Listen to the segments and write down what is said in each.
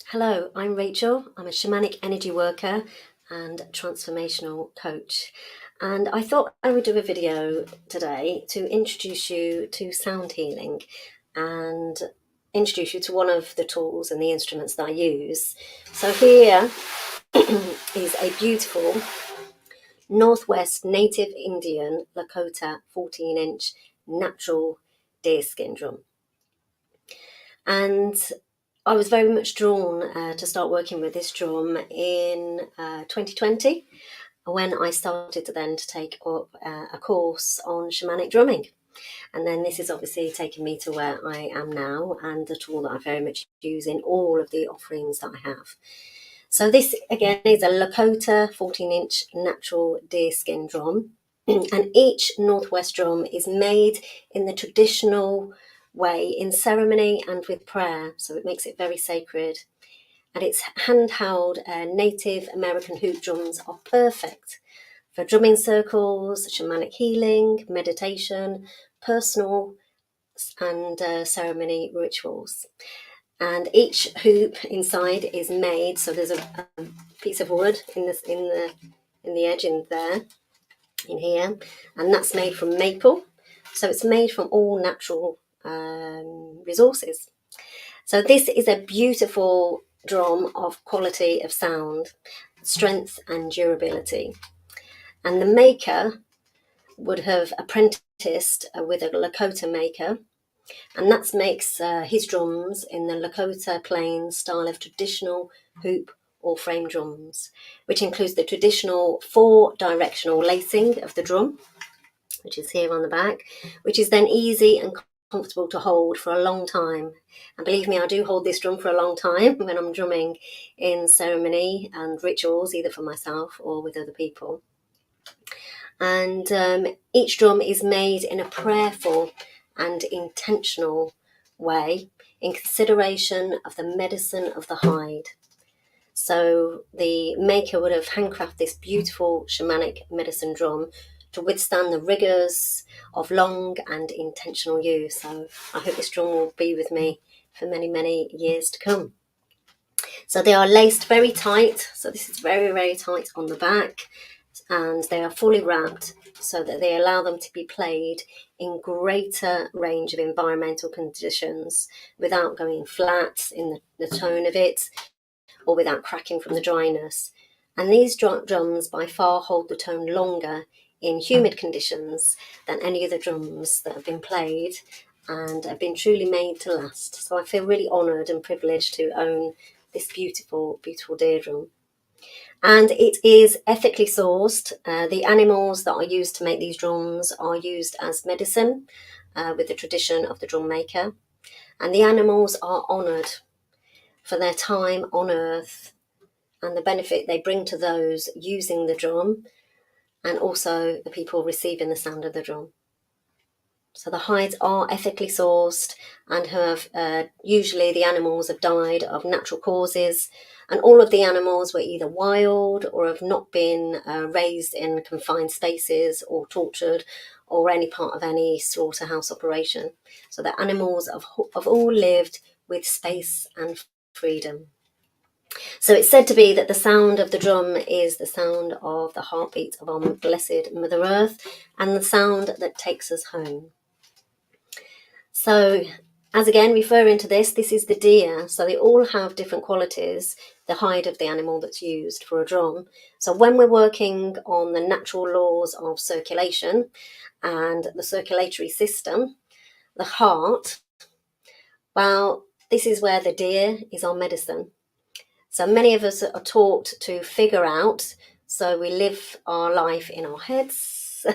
Hello, I'm Rachel. I'm a shamanic energy worker and transformational coach. And I thought I would do a video today to introduce you to sound healing and introduce you to one of the tools and the instruments that I use. So here is a beautiful Northwest Native Indian Lakota 14-inch natural deerskin drum. And I was very much drawn to start working with this drum in 2020 when I started then to take up a course on shamanic drumming. And then this has obviously taken me to where I am now and the tool that I very much use in all of the offerings that I have. So this again is a Lakota 14-inch natural deerskin drum. And each Northwest drum is made in the traditional way in ceremony and with prayer, so it makes it very sacred. And its handheld Native American hoop drums are perfect for drumming circles, shamanic healing, meditation, personal and ceremony rituals. And each hoop inside is made, so there's a piece of wood in the edge in there, in here, and that's made from maple. So it's made from all natural resources. So this is a beautiful drum of quality of sound, strength and durability. And the maker would have apprenticed with a Lakota maker, and that makes his drums in the Lakota Plains style of traditional hoop or frame drums, which includes the traditional 4-directional lacing of the drum, which is here on the back, which is then easy and comfortable to hold for a long time. And believe me, I do hold this drum for a long time when I'm drumming in ceremony and rituals, either for myself or with other people. And each drum is made in a prayerful and intentional way in consideration of the medicine of the hide. So the maker would have handcrafted this beautiful shamanic medicine drum to withstand the rigors of long and intentional use. So I hope this drum will be with me for many, many years to come. So they are laced very tight. So this is very, very tight on the back, and they are fully wrapped so that they allow them to be played in greater range of environmental conditions without going flat in the tone of it or without cracking from the dryness. And these drums by far hold the tone longer in humid conditions than any of the drums that have been played and have been truly made to last. So I feel really honoured and privileged to own this beautiful, beautiful deer drum. And it is ethically sourced. The animals that are used to make these drums are used as medicine with the tradition of the drum maker. And the animals are honoured for their time on earth and the benefit they bring to those using the drum and also the people receiving the sound of the drum. So the hides are ethically sourced and have usually the animals have died of natural causes, and all of the animals were either wild or have not been raised in confined spaces or tortured or any part of any slaughterhouse operation. So the animals have all lived with space and freedom. So it's said to be that the sound of the drum is the sound of the heartbeat of our blessed Mother Earth and the sound that takes us home. So as again referring to this is the deer. So they all have different qualities, the hide of the animal that's used for a drum. So when we're working on the natural laws of circulation and the circulatory system, the heart, well, this is where the deer is our medicine. So many of us are taught to figure out, so we live our life in our heads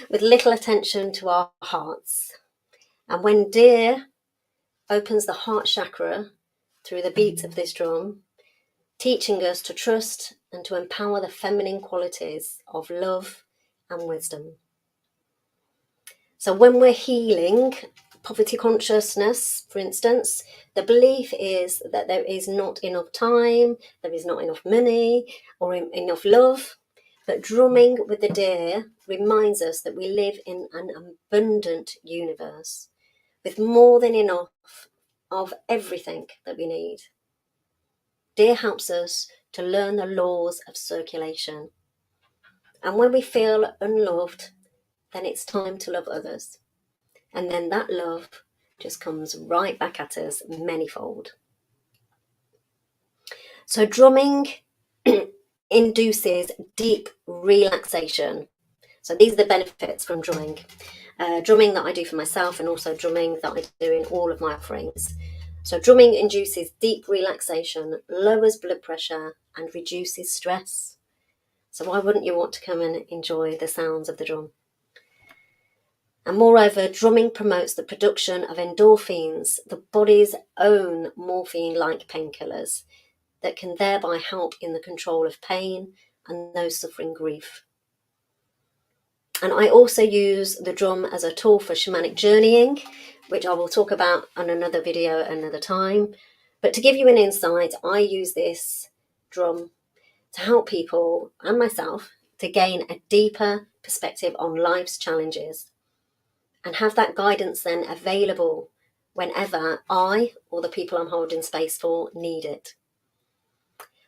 with little attention to our hearts. And when deer opens the heart chakra through the beat of this drum, teaching us to trust and to empower the feminine qualities of love and wisdom. So when we're healing poverty consciousness, for instance, the belief is that there is not enough time, there is not enough money or enough love. But drumming with the deer reminds us that we live in an abundant universe with more than enough of everything that we need. Deer helps us to learn the laws of circulation. And when we feel unloved, then it's time to love others. And then that love just comes right back at us manyfold. So drumming induces deep relaxation. So these are the benefits from drumming. Drumming that I do for myself, and also drumming that I do in all of my offerings. So drumming induces deep relaxation, lowers blood pressure, and reduces stress. So why wouldn't you want to come and enjoy the sounds of the drum? And moreover, drumming promotes the production of endorphins, the body's own morphine-like painkillers, that can thereby help in the control of pain and those suffering grief. And I also use the drum as a tool for shamanic journeying, which I will talk about on another video another time. But to give you an insight, I use this drum to help people and myself to gain a deeper perspective on life's challenges and have that guidance then available whenever I or the people I'm holding space for need it.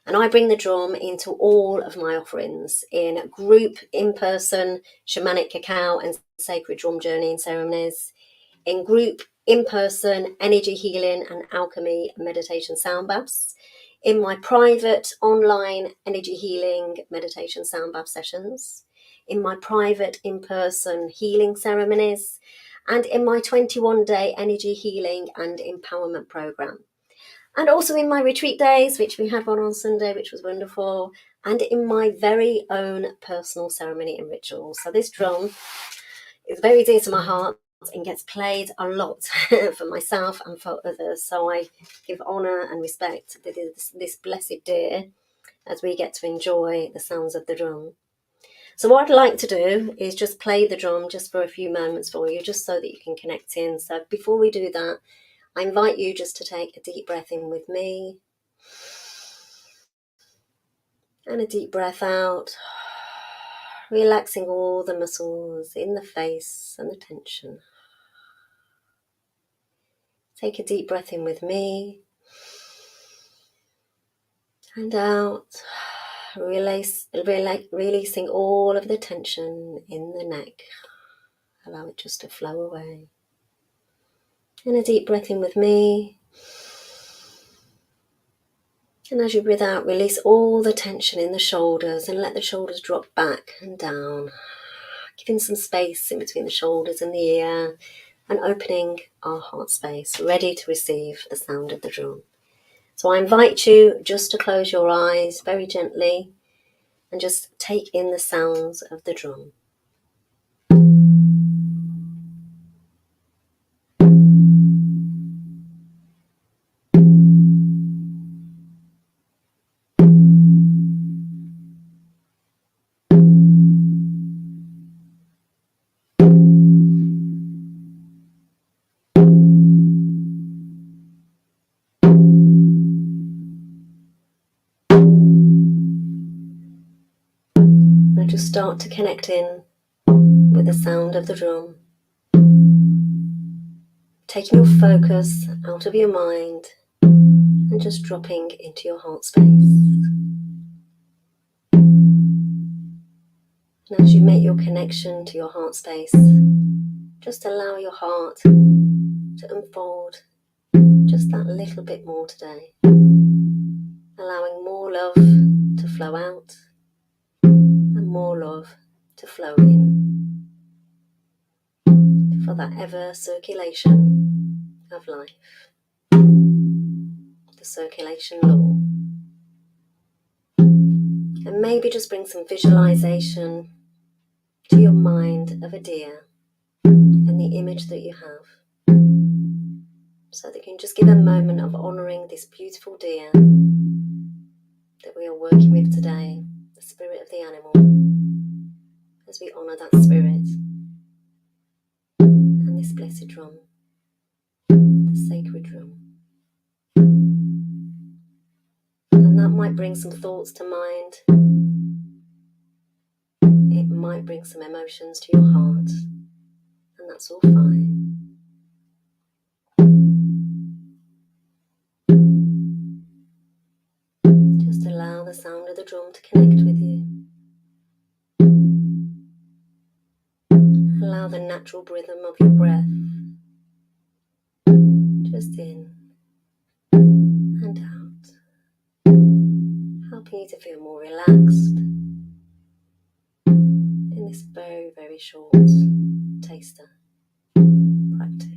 And I bring the drum into all of my offerings in group, in-person, shamanic cacao and sacred drum journeying ceremonies, in group, in-person, energy healing and alchemy meditation sound baths, in my private online energy healing meditation sound bath sessions, in my private in-person healing ceremonies, and in my 21-day energy healing and empowerment program. And also in my retreat days, which we had one on Sunday, which was wonderful, and in my very own personal ceremony and ritual. So this drum is very dear to my heart and gets played a lot for myself and for others. So I give honour and respect to this blessed deer as we get to enjoy the sounds of the drum. So what I'd like to do is just play the drum just for a few moments for you, just so that you can connect in. So before we do that, I invite you just to take a deep breath in with me and a deep breath out, relaxing all the muscles in the face and the tension. Take a deep breath in with me and out, releasing all of the tension in the neck. Allow it just to flow away. And a deep breath in with me. And as you breathe out, release all the tension in the shoulders and let the shoulders drop back and down, giving some space in between the shoulders and the ear and opening our heart space, ready to receive the sound of the drum. So I invite you just to close your eyes very gently and just take in the sounds of the drum. Now just start to connect in with the sound of the drum, taking your focus out of your mind and just dropping into your heart space. And as you make your connection to your heart space, just allow your heart to unfold just that little bit more today, allowing more love to flow out and more love to flow in for that ever circulation of life, the circulation law. And maybe just bring some visualization to your mind of a deer and the image that you have, so that you can just give a moment of honouring this beautiful deer that we are working with today, the spirit of the animal, as we honour that spirit and this blessed drum, the sacred drum. And that might bring some thoughts to mind. It might bring some emotions to your heart, and that's all fine. Follow the drum to connect with you. Allow the natural rhythm of your breath, just in and out, helping you to feel more relaxed in this very, very short taster practice.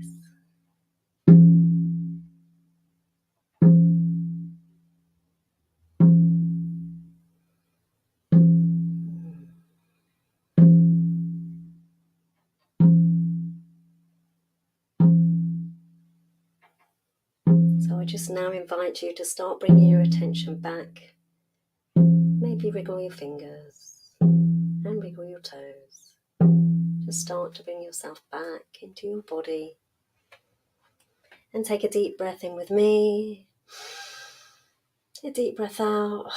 So I just now invite you to start bringing your attention back. Maybe wriggle your fingers and wriggle your toes. Just start to bring yourself back into your body. And take a deep breath in with me. A deep breath out.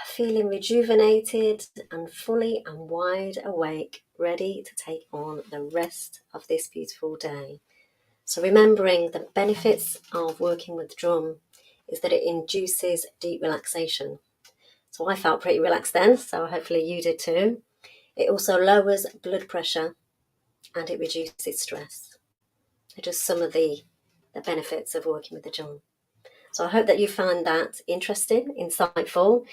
Feeling rejuvenated and fully and wide awake, ready to take on the rest of this beautiful day. So remembering the benefits of working with drum is that it induces deep relaxation. So I felt pretty relaxed then, so hopefully you did too. It also lowers blood pressure and it reduces stress. They're just some of the benefits of working with the drum. So I hope that you found that interesting, insightful.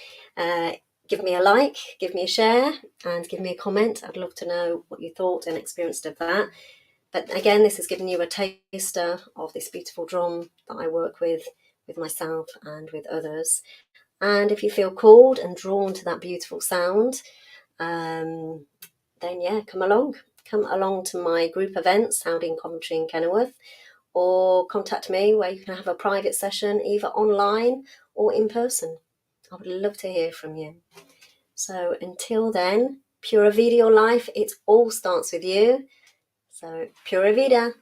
Give me a like, give me a share, and give me a comment. I'd love to know what you thought and experienced of that. But again, this has given you a taster of this beautiful drum that I work with myself and with others. And if you feel called and drawn to that beautiful sound, then yeah, come along. Come along to my group events, Sounding Coventry in Kenilworth, or contact me where you can have a private session either online or in person. I would love to hear from you. So until then, Pura Vida Your Life, it all starts with you. So Pura Vida.